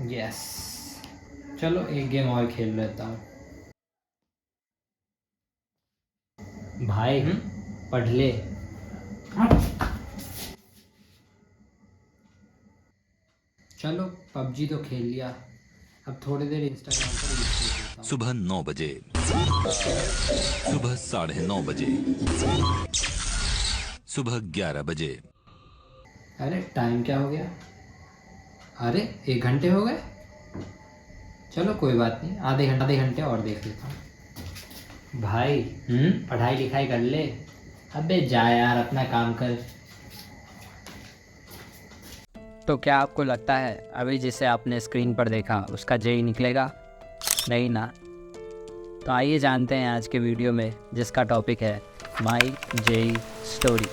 Yes, चलो एक game और खेल लेता हूँ। भाई पढ़ ले। चलो पबजी तो खेल लिया, अब थोड़ी देर इंस्टाग्राम पर रील्स देख लेता हूँ। सुबह 9 बजे, सुबह 9:30 बजे, सुबह 11 बजे। अरे टाइम क्या हो गया? अरे 1 घंटे हो गए। चलो कोई बात नहीं, आधे घंटे और देख लेता हूँ। भाई पढ़ाई लिखाई कर ले। अबे जा यार, अपना काम कर। तो क्या आपको लगता है अभी जिसे आपने स्क्रीन पर देखा उसका जेई निकलेगा? नहीं ना। तो आइए जानते हैं आज के वीडियो में, जिसका टॉपिक है माई जेई स्टोरी।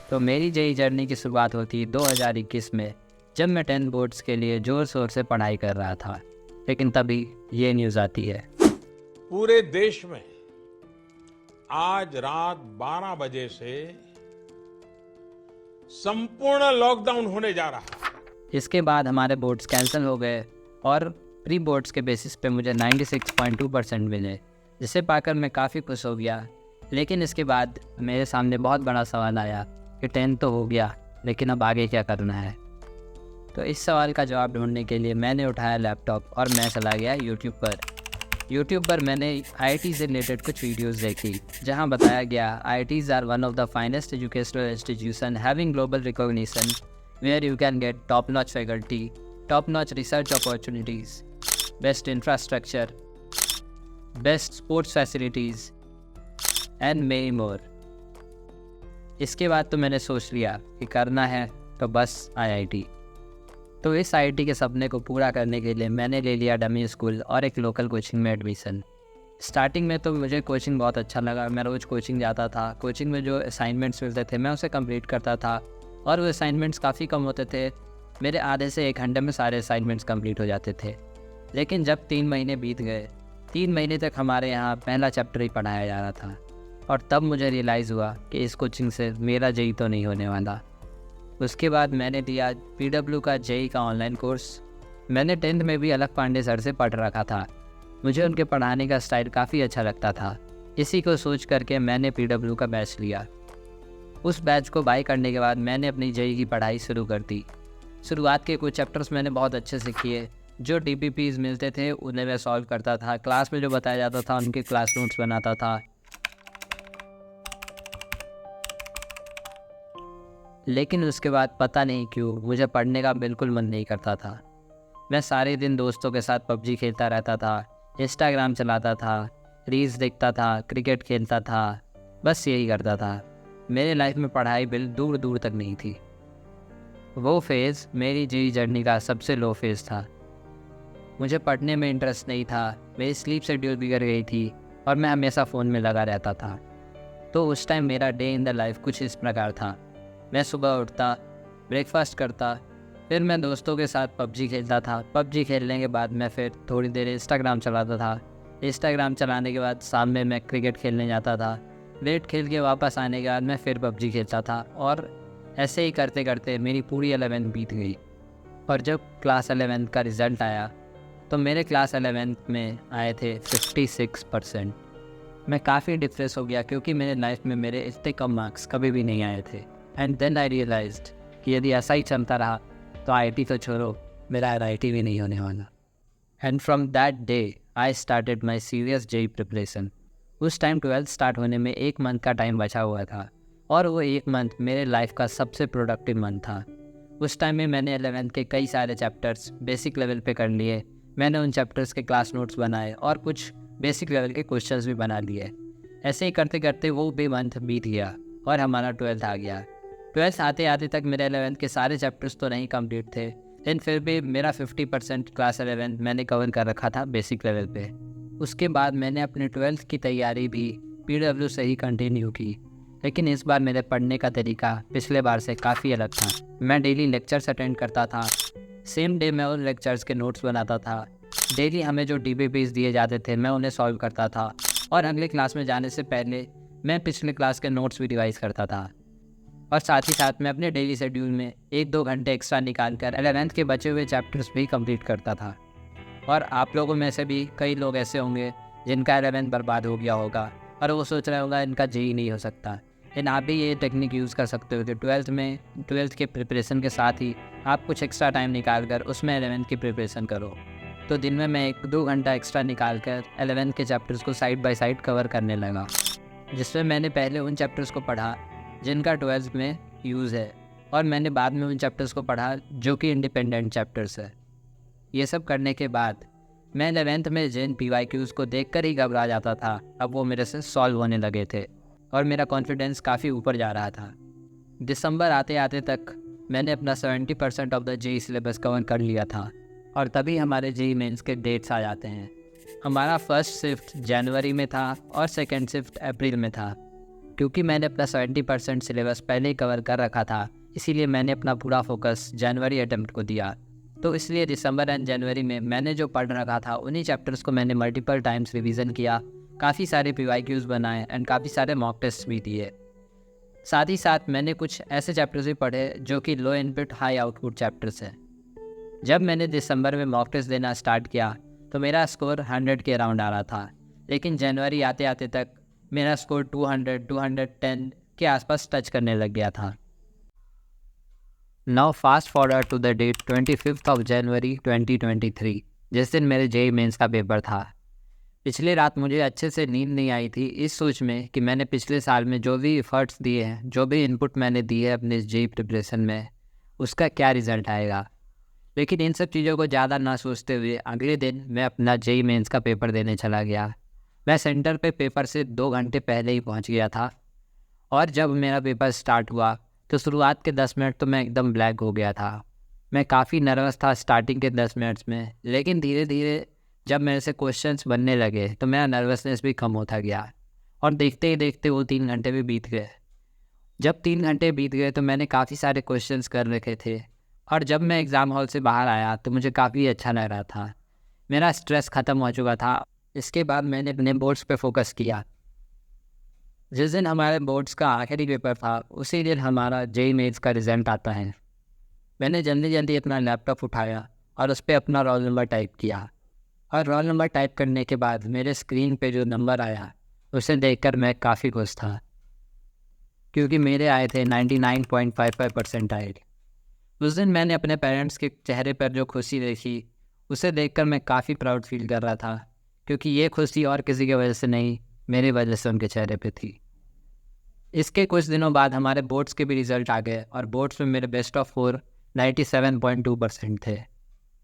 तो मेरी जेई जर्नी की शुरुआत होती 2021 में, जब मैं 10 बोर्ड्स के लिए ज़ोर शोर से पढ़ाई कर रहा था। लेकिन तभी ये न्यूज़ आती है। पूरे देश में आज रात 12 बजे से संपूर्ण लॉकडाउन होने जा रहा है। इसके बाद हमारे बोर्ड्स कैंसिल हो गए और प्री बोर्ड्स के बेसिस पे मुझे 96.2% मिले, जिसे पाकर मैं काफ़ी खुश हो गया। लेकिन इसके बाद मेरे सामने बहुत बड़ा सवाल आया कि 10 तो हो गया, लेकिन अब आगे क्या करना है। तो इस सवाल का जवाब ढूंढने के लिए मैंने उठाया लैपटॉप और मैं चला गया यूट्यूब पर मैंने आईआईटी से रिलेटेड कुछ वीडियोस देखी, जहां बताया गया IITs are one of the finest educational institution having global recognition, where you can get top notch faculty, top notch research opportunities, best infrastructure, best sports facilities and many more. इसके बाद तो मैंने सोच लिया कि करना है तो बस आईआईटी। तो इस आईआईटी के सपने को पूरा करने के लिए मैंने ले लिया डमी स्कूल और एक लोकल कोचिंग में एडमिशन। स्टार्टिंग में तो मुझे कोचिंग बहुत अच्छा लगा। मैं रोज़ कोचिंग जाता था। कोचिंग में जो असाइनमेंट्स मिलते थे मैं उसे कंप्लीट करता था, और वो असाइनमेंट्स काफ़ी कम होते थे। मेरे आधे से 1 घंटे में सारे असाइनमेंट्स कंप्लीट हो जाते थे। लेकिन जब 3 महीने बीत गए, 3 महीने तक हमारे यहाँ पहला चैप्टर ही पढ़ाया जा रहा था, और तब मुझे रियलाइज़ हुआ कि इस कोचिंग से मेरा जेई तो नहीं होने वाला। उसके बाद मैंने दिया पीडब्ल्यू का जेई का ऑनलाइन कोर्स। मैंने 10th में भी अलग पांडे सर से पढ़ रखा था। मुझे उनके पढ़ाने का स्टाइल काफ़ी अच्छा लगता था। इसी को सोच करके मैंने पीडब्ल्यू का बैच लिया। उस बैच को बाय करने के बाद मैंने अपनी जेई की पढ़ाई शुरू कर दी। शुरुआत के कुछ चैप्टर्स मैंने बहुत अच्छे से किए। जो डीपीपीज मिलते थे उन्हें मैं सॉल्व करता था। क्लास में जो बताया जाता था उनके क्लास नोट्स बनाता था। लेकिन उसके बाद पता नहीं क्यों मुझे पढ़ने का बिल्कुल मन नहीं करता था। मैं सारे दिन दोस्तों के साथ पबजी खेलता रहता था, इंस्टाग्राम चलाता था, रील्स देखता था, क्रिकेट खेलता था, बस यही करता था। मेरे लाइफ में पढ़ाई बिल्कुल दूर दूर तक नहीं थी। वो फेज़ मेरी जेई जर्नी का सबसे लो फेज़ था। मुझे पढ़ने में इंटरेस्ट नहीं था। मेरी स्लीप शेड्यूल बिगड़ गई थी और मैं हमेशा फ़ोन में लगा रहता था। तो उस टाइम मेरा डे इन द लाइफ कुछ इस प्रकार था। मैं सुबह उठता, ब्रेकफास्ट करता, फिर मैं दोस्तों के साथ पबजी खेलता था। पबजी खेलने के बाद मैं फिर थोड़ी देर इंस्टाग्राम चलाता था। इंस्टाग्राम चलाने के बाद शाम में मैं क्रिकेट खेलने जाता था। क्रिकेट खेल के वापस आने के बाद मैं फिर पबजी खेलता था, और ऐसे ही करते करते मेरी पूरी 11th बीत गई। और जब क्लास 11th का रिज़ल्ट आया तो मेरे क्लास 11th में आए थे 56%। मैं काफ़ी डिप्रेस हो गया, क्योंकि मेरे लाइफ में मेरे इतने कम मार्क्स कभी भी नहीं आए थे। एंड देन आई रियलाइज्ड कि यदि ऐसा ही चलता रहा तो आईआईटी तो छोड़ो, मेरा आईआईटी भी नहीं होने वाला। And from that day I started my serious JEE preparation. उस टाइम 12th स्टार्ट होने में 1 मंथ का टाइम बचा हुआ था, और वो 1 मंथ मेरे लाइफ का सबसे प्रोडक्टिव मंथ था। उस टाइम में मैंने 11th के कई सारे चैप्टर्स बेसिक लेवल पे कर लिए। मैंने उन चैप्टर्स के क्लास नोट्स बनाए और कुछ बेसिक लेवल के क्वेश्चंस भी बना लिए। ऐसे ही करते करते वो भी मंथ बीत गया और हमारा 12th आ गया। 12th आते आते तक मेरे 11th के सारे चैप्टर्स तो नहीं कंप्लीट थे, लेकिन फिर भी मेरा 50% क्लास 11th मैंने कवर कर रखा था बेसिक लेवल पे। उसके बाद मैंने अपने 12th की तैयारी भी पीडब्ल्यू से ही कंटिन्यू की, लेकिन इस बार मेरे पढ़ने का तरीका पिछले बार से काफ़ी अलग था। मैं डेली लेक्चर्स अटेंड करता था। सेम डे मैं उन लेक्चर्स के नोट्स बनाता था। डेली हमें जो डीबीपीज दिए जाते थे मैं उन्हें सॉल्व करता था, और अगले क्लास में जाने से पहले मैं पिछले क्लास के नोट्स भी रिवाइज़ करता था। और साथ ही साथ मैं अपने डेली शेड्यूल में 1-2 घंटे एक्स्ट्रा निकाल कर 11th के बचे हुए चैप्टर्स भी कंप्लीट करता था। और आप लोगों में से भी कई लोग ऐसे होंगे जिनका 11th बर्बाद हो गया होगा और वो सोच रहे होगा इनका जेई नहीं हो सकता। लेकिन आप भी ये टेक्निक यूज़ कर सकते हो कि 12th के प्रिपरेशन के साथ ही आप कुछ एक्स्ट्रा टाइम निकाल कर उसमें 11th की प्रिपरेशन करो। तो दिन में मैं 1-2 घंटा एक्स्ट्रा निकाल कर 11th के चैप्टर्स को साइड बाय साइड कवर करने लगा, जिसमें मैंने पहले उन चैप्टर्स को पढ़ा जिनका 12th में यूज़ है, और मैंने बाद में उन चैप्टर्स को पढ़ा जो कि इंडिपेंडेंट चैप्टर्स है। ये सब करने के बाद मैं 11th में जिन PYQs को देखकर ही घबरा जाता था, अब वो मेरे से सॉल्व होने लगे थे और मेरा कॉन्फिडेंस काफ़ी ऊपर जा रहा था। दिसंबर आते आते तक मैंने अपना 70% of the JEE syllabus cover कर लिया था और तभी हमारे जेई मेंस के डेट्स आ जाते हैं। हमारा फर्स्ट शिफ्ट जनवरी में था और सेकंड शिफ्ट अप्रैल में था। क्योंकि मैंने अपना 70% सिलेबस पहले ही कवर कर रखा था, इसीलिए मैंने अपना पूरा फोकस जनवरी अटेम्प्ट को दिया। तो इसलिए दिसंबर एंड जनवरी में मैंने जो पढ़ रखा था उन्हीं चैप्टर्स को मैंने मल्टीपल टाइम्स रिवीजन किया, काफ़ी सारे PYQs बनाए एंड काफ़ी सारे मॉक टेस्ट भी दिए। साथ ही साथ मैंने कुछ ऐसे चैप्टर्स भी पढ़े जो कि लो इनपुट हाई आउटपुट चैप्टर्स हैं। जब मैंने दिसंबर में मॉक टेस्ट देना स्टार्ट किया तो मेरा स्कोर 100 के अराउंड आ रहा था, लेकिन जनवरी आते आते तक मेरा स्कोर 200-210 के आसपास टच करने लग गया था। Now fast forward to the date 25th of January 2023, जिस दिन मेरे जेई मेंस का पेपर था। पिछली रात मुझे अच्छे से नींद नहीं आई थी इस सोच में कि मैंने पिछले साल में जो भी एफर्ट्स दिए हैं, जो भी इनपुट मैंने दिए है अपने जेई प्रिपरेशन में, उसका क्या रिज़ल्ट आएगा। लेकिन इन सब चीज़ों को ज़्यादा ना सोचते हुए अगले दिन मैं अपना जेई मेंस का पेपर देने चला गया। मैं सेंटर पे पेपर से 2 घंटे पहले ही पहुंच गया था और जब मेरा पेपर स्टार्ट हुआ तो शुरुआत के 10 मिनट तो मैं एकदम ब्लैंक हो गया था। मैं काफ़ी नर्वस था स्टार्टिंग के 10 मिनट्स में, लेकिन धीरे धीरे जब मेरे से क्वेश्चंस बनने लगे तो मेरा नर्वसनेस भी कम होता गया और देखते ही देखते वो 3 घंटे भी बीत गए। जब 3 घंटे बीत गए तो मैंने काफ़ी सारे क्वेश्चंस कर रखे थे और जब मैं एग्ज़ाम हॉल से बाहर आया तो मुझे काफ़ी अच्छा लग रहा था। मेरा स्ट्रेस ख़त्म हो चुका था। इसके बाद मैंने अपने बोर्ड्स पे फोकस किया। जिस दिन हमारे बोर्ड्स का आखिरी पेपर था उसी दिन हमारा जेई मेंस का रिज़ल्ट आता है। मैंने जल्दी जल्दी अपना लैपटॉप उठाया और उस पर अपना रोल नंबर टाइप किया और रोल नंबर टाइप करने के बाद मेरे स्क्रीन पे जो नंबर आया उसे देखकर मैं काफ़ी खुश था, क्योंकि मेरे आए थे 99.55 परसेंटाइल। उस दिन मैंने अपने पेरेंट्स के चेहरे पर जो खुशी देखी उसे देखकर मैं काफ़ी प्राउड फील कर रहा था, क्योंकि ये खुशी और किसी की वजह से नहीं, मेरी वजह से उनके चेहरे पे थी। इसके कुछ दिनों बाद हमारे बोर्ड्स के भी रिज़ल्ट आ गए और बोर्ड्स में मेरे बेस्ट ऑफ 4 97.2% थे।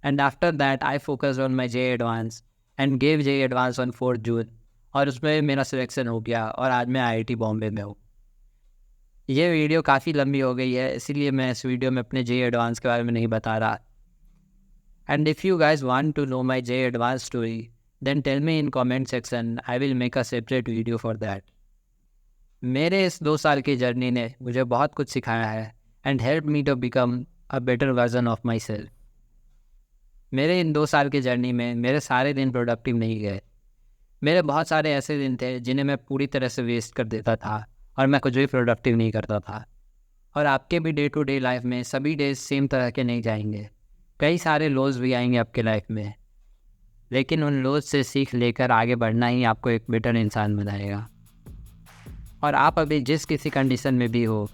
And after that I focused on my JEE advance and gave JEE advance on 4 June और उसमें मेरा सिलेक्शन हो गया और आज मैं IIT बॉम्बे में हूँ। ये वीडियो काफ़ी लंबी हो गई है, इसीलिए मैं इस वीडियो में अपने जेई एडवांस के बारे में नहीं बता रहा। And if you guys want to know my JEE advance story then tell me in comment section, I will make a separate video for that. मेरे इस 2 साल की जर्नी ने मुझे बहुत कुछ सिखाया है and helped me to become a better version of myself. मेरे इन 2 साल की जर्नी में मेरे सारे दिन प्रोडक्टिव नहीं गए। मेरे बहुत सारे ऐसे दिन थे जिन्हें मैं पूरी तरह से वेस्ट कर देता था और मैं कुछ भी प्रोडक्टिव नहीं करता था। और आपके भी डे टू डे लाइफ में सभी डेज सेम तरह के नहीं जाएंगे, कई सारे लोज भी आएंगे आपके लाइफ में, लेकिन उन लोज से सीख लेकर आगे बढ़ना ही आपको एक बेटर इंसान बनाएगा। और आप अभी जिस किसी कंडीशन में भी हो,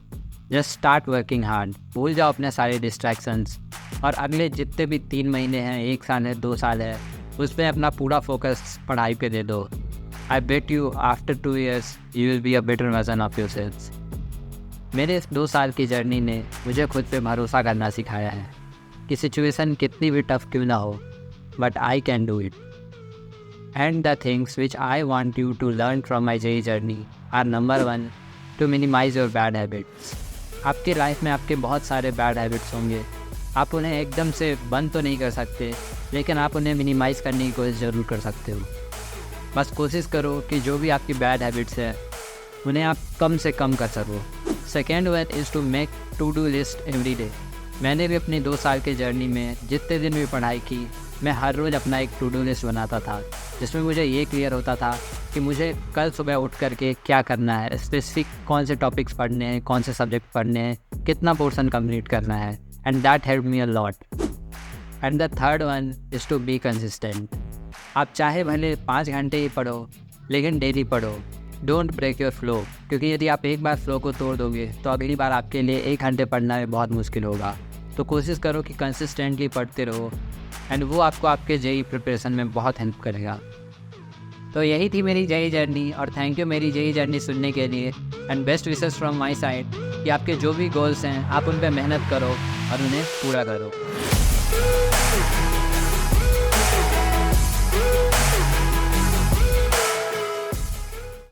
जस्ट स्टार्ट वर्किंग हार्ड। भूल जाओ अपने सारे डिस्ट्रैक्शंस और अगले जितने भी 3 महीने हैं, 1 साल है, 2 साल है, उसमें अपना पूरा फोकस पढ़ाई पे दे दो। I bet you after 2 years you will be a better version of yourself. मेरे इस 2 साल की जर्नी ने मुझे खुद पे भरोसा करना सिखाया है कि सिचुएशन कितनी भी टफ क्यों ना हो, but I can do it. And the things which I want you to learn from my JEE journey are number 1, to minimize your bad habits. आपकी लाइफ में आपके बहुत सारे बैड हैबिट्स होंगे। आप उन्हें एकदम से बंद तो नहीं कर सकते, लेकिन आप उन्हें मिनिमाइज़ करने की कोशिश ज़रूर कर सकते हो। बस कोशिश करो कि जो भी आपकी बैड हैबिट्स हैं उन्हें आप कम से कम कर सको। Second one is to make to do list every day. मैंने भी अपनी 2 साल की जर्नी में जितने दिन भी पढ़ाई की, मैं हर रोज़ अपना एक टू डू लिस्ट बनाता था, जिसमें मुझे ये क्लियर होता था कि मुझे कल सुबह उठ करके क्या करना है, स्पेसिफिक कौन से टॉपिक्स पढ़ने हैं, कौन से सब्जेक्ट पढ़ने हैं, कितना पोर्शन कंप्लीट करना है, and that help me a lot. And the third one is to be consistent. आप चाहे भले 5 घंटे ही पढ़ो, लेकिन डेली पढ़ो। डोंट ब्रेक योर फ्लो, क्योंकि यदि आप एक बार फ्लो को तोड़ दोगे तो अगली बार आपके लिए 1 घंटे पढ़ना में बहुत मुश्किल होगा। तो कोशिश करो कि कंसिस्टेंटली पढ़ते रहो, एंड वो आपको आपके जेई प्रिपरेशन में बहुत हेल्प करेगा। तो यही थी मेरी जेई जर्नी, और थैंक यू मेरी जेई जर्नी सुनने के लिए, and best wishes from my side कि आपके जो भी गोल्स हैं आप उन पर मेहनत करो और उन्हें पूरा करो।